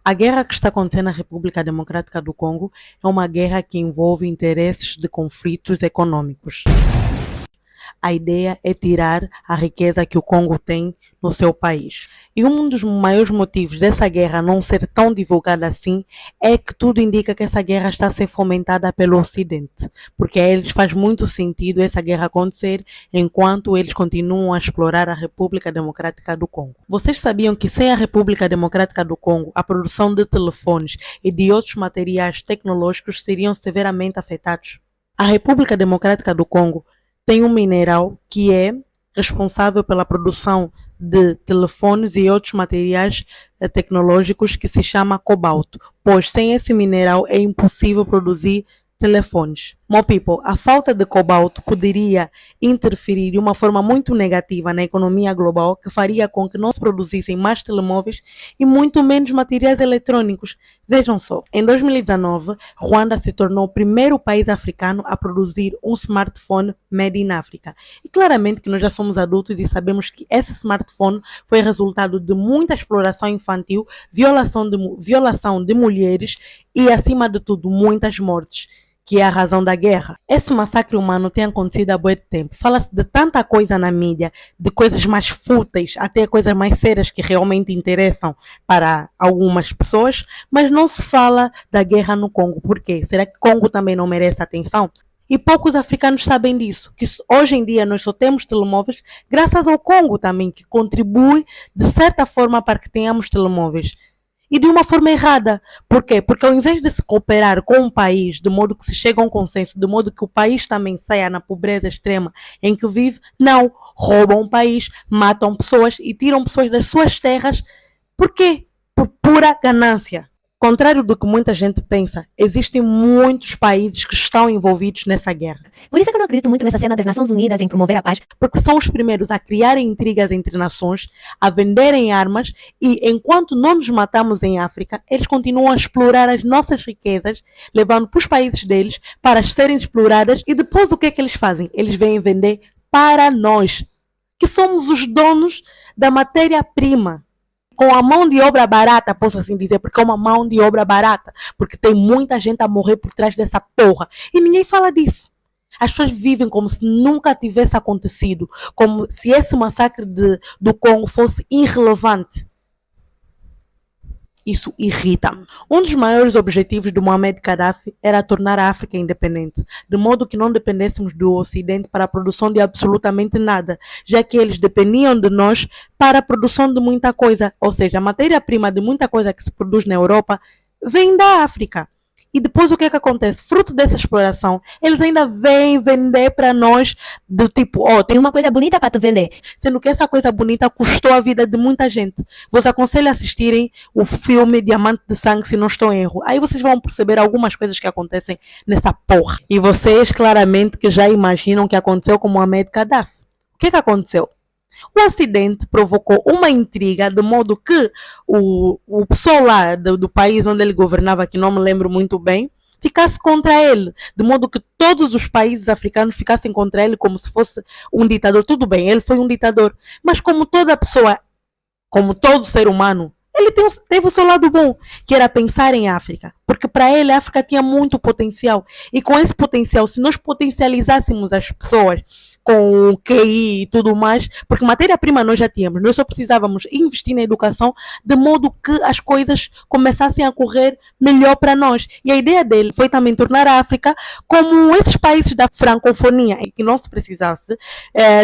A guerra que está acontecendo na República Democrática do Congo é uma guerra que envolve interesses de conflitos econômicos. A ideia é tirar a riqueza que o Congo tem no seu país. E um dos maiores motivos dessa guerra não ser tão divulgada assim é que tudo indica que essa guerra está a ser fomentada pelo Ocidente, porque a eles faz muito sentido essa guerra acontecer enquanto eles continuam a explorar a República Democrática do Congo. Vocês sabiam que sem a República Democrática do Congo, a produção de telefones e de outros materiais tecnológicos seriam severamente afetados? A República Democrática do Congo tem um mineral que é responsável pela produção de telefones e outros materiais tecnológicos que se chama cobalto, pois sem esse mineral é impossível produzir telefones. More people, a falta de cobalto poderia interferir de uma forma muito negativa na economia global, que faria com que não se produzissem mais telemóveis e muito menos materiais eletrônicos. Vejam só, em 2019, Ruanda se tornou o primeiro país africano a produzir um smartphone made in Africa. E claramente que nós já somos adultos e sabemos que esse smartphone foi resultado de muita exploração infantil, violação de mulheres e, acima de tudo, muitas mortes, que é a razão da guerra. Esse massacre humano tem acontecido há muito tempo. Fala-se de tanta coisa na mídia, de coisas mais fúteis até coisas mais sérias que realmente interessam para algumas pessoas, mas não se fala da guerra no Congo. Por quê? Será que o Congo também não merece atenção? E poucos africanos sabem disso, que hoje em dia nós só temos telemóveis graças ao Congo também, que contribui de certa forma para que tenhamos telemóveis. E de uma forma errada. Por quê? Porque ao invés de se cooperar com um país, de modo que se chegue a um consenso, de modo que o país também saia na pobreza extrema em que vive, não. Roubam o país, matam pessoas e tiram pessoas das suas terras. Por quê? Por pura ganância. Contrário do que muita gente pensa, existem muitos países que estão envolvidos nessa guerra. Por isso é que eu não acredito muito nessa cena das Nações Unidas em promover a paz. Porque são os primeiros a criarem intrigas entre nações, a venderem armas e, enquanto não nos matamos em África, eles continuam a explorar as nossas riquezas, levando para os países deles para serem exploradas e depois o que é que eles fazem? Eles vêm vender para nós, que somos os donos da matéria-prima. Com a mão de obra barata, posso assim dizer, porque é uma mão de obra barata, porque tem muita gente a morrer por trás dessa porra e ninguém fala disso. As pessoas vivem como se nunca tivesse acontecido, como se esse massacre do Congo fosse irrelevante. Isso irrita-me. Um dos maiores objetivos do Muammar Gaddafi era tornar a África independente, de modo que não dependêssemos do Ocidente para a produção de absolutamente nada, já que eles dependiam de nós para a produção de muita coisa, ou seja, a matéria-prima de muita coisa que se produz na Europa vem da África. E depois o que é que acontece? Fruto dessa exploração, eles ainda vêm vender para nós do tipo, Tem uma coisa bonita para tu vender. Sendo que essa coisa bonita custou a vida de muita gente. Vos aconselho a assistirem o filme Diamante de Sangue, se não estou em erro. Aí vocês vão perceber algumas coisas que acontecem nessa porra. E vocês claramente que já imaginam o que aconteceu com Muammar Gaddafi. O que é que aconteceu? O Ocidente provocou uma intriga de modo que o pessoal lá do país onde ele governava, que não me lembro muito bem, ficasse contra ele, de modo que todos os países africanos ficassem contra ele como se fosse um ditador. Tudo bem, ele foi um ditador, mas como toda pessoa, como todo ser humano, ele teve o seu lado bom, que era pensar em África, porque para ele a África tinha muito potencial, e com esse potencial, se nós potencializássemos as pessoas com o QI e tudo mais, porque matéria-prima nós já tínhamos, nós só precisávamos investir na educação de modo que as coisas começassem a correr melhor para nós. E a ideia dele foi também tornar a África como esses países da francofonia, em que não se precisasse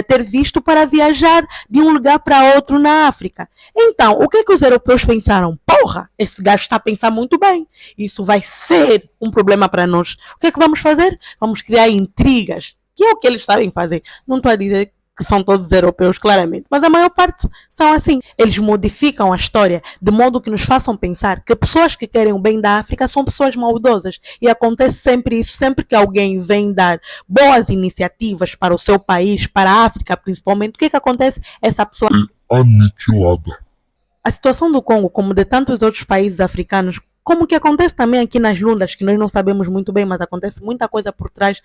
ter visto para viajar de um lugar para outro na África. Então, o que é que os europeus pensaram? Porra, esse gajo está a pensar muito bem, isso vai ser um problema para nós. O que é que vamos fazer? Vamos criar intrigas, que é o que eles sabem fazer. Não estou a dizer que são todos europeus, claramente, mas a maior parte são assim. Eles modificam a história de modo que nos façam pensar que pessoas que querem o bem da África são pessoas maldosas. E acontece sempre isso, sempre que alguém vem dar boas iniciativas para o seu país, para a África principalmente, o que é que acontece? Essa pessoa é aniquilada. A situação do Congo, como de tantos outros países africanos, como que acontece também aqui nas Lundas, que nós não sabemos muito bem, mas acontece muita coisa por trás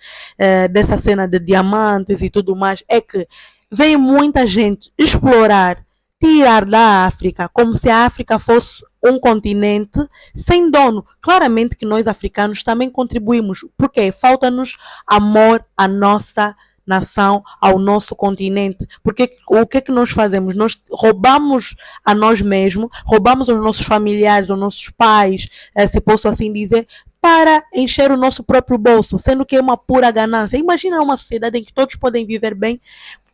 dessa cena de diamantes e tudo mais, é que vem muita gente explorar, tirar da África, como se a África fosse um continente sem dono. Claramente que nós africanos também contribuímos, porque falta-nos amor à nossa nação, ao nosso continente. Porque o que é que nós fazemos? Nós roubamos a nós mesmos, roubamos aos nossos familiares, aos nossos pais, se posso assim dizer, para encher o nosso próprio bolso, sendo que é uma pura ganância. Imagina uma sociedade em que todos podem viver bem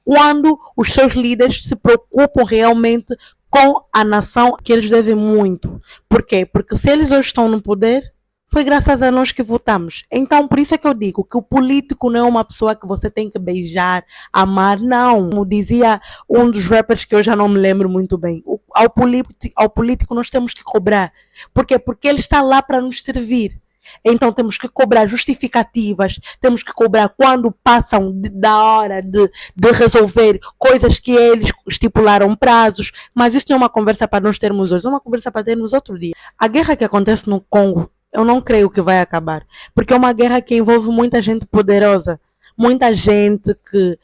quando os seus líderes se preocupam realmente com a nação que eles devem muito. Por quê? Porque se eles hoje estão no poder, foi graças a nós que votamos. Então, por isso é que eu digo que o político não é uma pessoa que você tem que beijar, amar, não. Como dizia um dos rappers que eu já não me lembro muito bem, ao político nós temos que cobrar. Por quê? Porque ele está lá para nos servir. Então temos que cobrar justificativas, temos que cobrar quando passam da hora de resolver coisas que eles estipularam prazos, mas isso não é uma conversa para nós termos hoje, é uma conversa para termos outro dia. A guerra que acontece no Congo, eu não creio que vai acabar, porque é uma guerra que envolve muita gente poderosa, muita gente que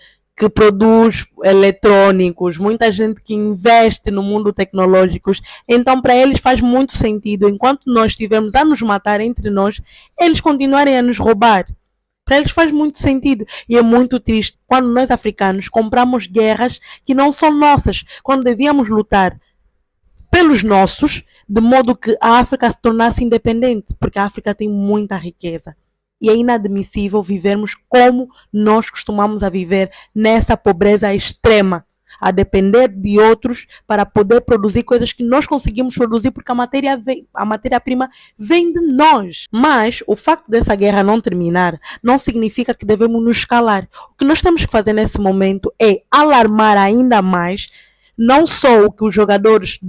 produz eletrônicos, muita gente que investe no mundo tecnológico. Então, para eles faz muito sentido, enquanto nós estivermos a nos matar entre nós, eles continuarem a nos roubar. Para eles faz muito sentido. E é muito triste quando nós africanos compramos guerras que não são nossas, quando devíamos lutar pelos nossos, de modo que a África se tornasse independente, porque a África tem muita riqueza. E é inadmissível vivermos como nós costumamos a viver nessa pobreza extrema, a depender de outros para poder produzir coisas que nós conseguimos produzir, porque a matéria-prima vem de nós. Mas o facto dessa guerra não terminar não significa que devemos nos calar. O que nós temos que fazer nesse momento é alarmar ainda mais não só o que os jogadores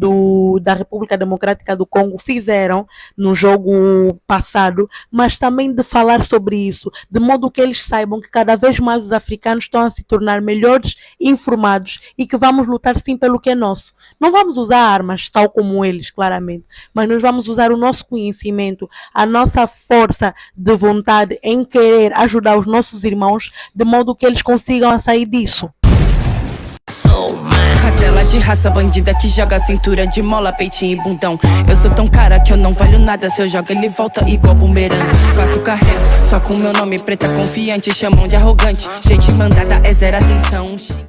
da República Democrática do Congo fizeram no jogo passado, mas também de falar sobre isso, de modo que eles saibam que cada vez mais os africanos estão a se tornar melhores informados e que vamos lutar sim pelo que é nosso. Não vamos usar armas tal como eles, claramente, mas nós vamos usar o nosso conhecimento, a nossa força de vontade em querer ajudar os nossos irmãos, de modo que eles consigam sair disso. Cadela de raça bandida que joga cintura de mola, peitinho e bundão. Eu sou tão cara que eu não valho nada. Se eu jogo ele volta igual bumerangue. Faço carreira só com meu nome, preta confiante. Chamam de arrogante, gente mandada é zero atenção.